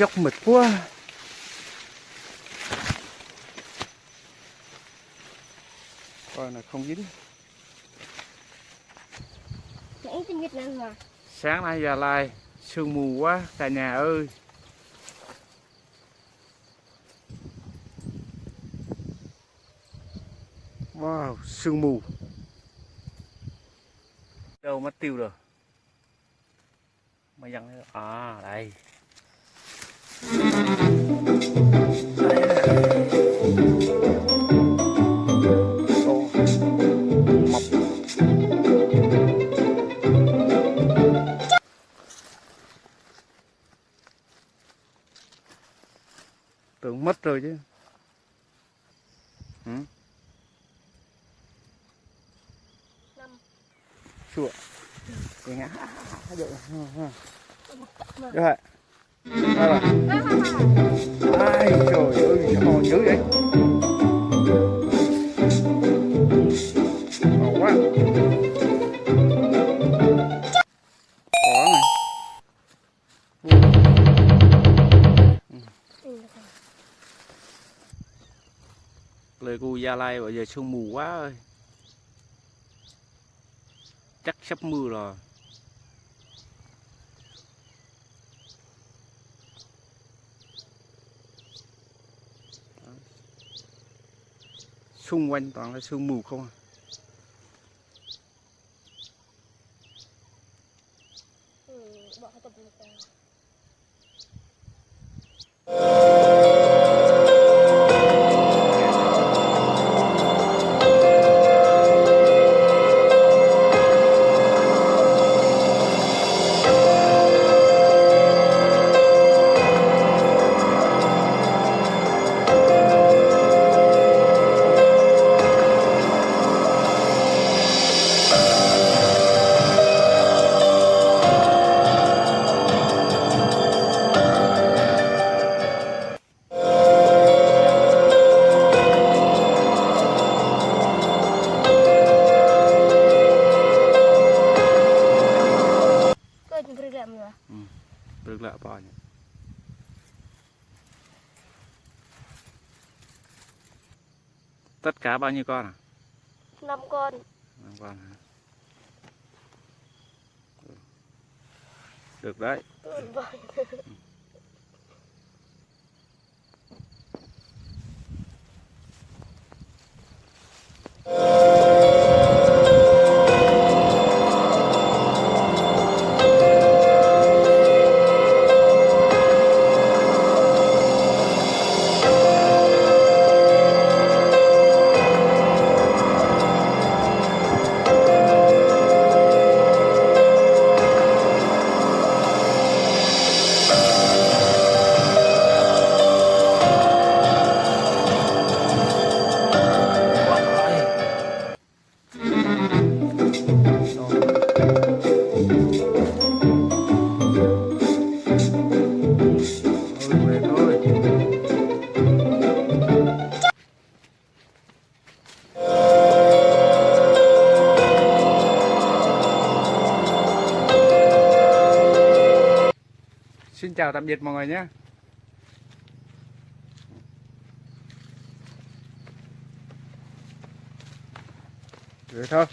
nhóc mệt quá. Coi là không dính. Sáng nay giờ lai sương mù quá cả nhà ơi. Wow, sương mù. Đâu mất tiêu rồi. Mà dặn à đây. Mọc. Tưởng mất rồi chứ. Ừ. Chua. Cái ngã. Được rồi. Ai trời ơi, hò dữ vậy. Hò quá. Có này. Lời cô Gia Lai bây giờ sương mù quá ơi. Chắc sắp mưa rồi. Xung quanh toàn là sương mù không à. Được lạ bao nhiêu. Tất cả bao nhiêu con à? 5 con. 5 con hả? Được đấy. Xin chào tạm biệt mọi người nhé. Vậy thôi.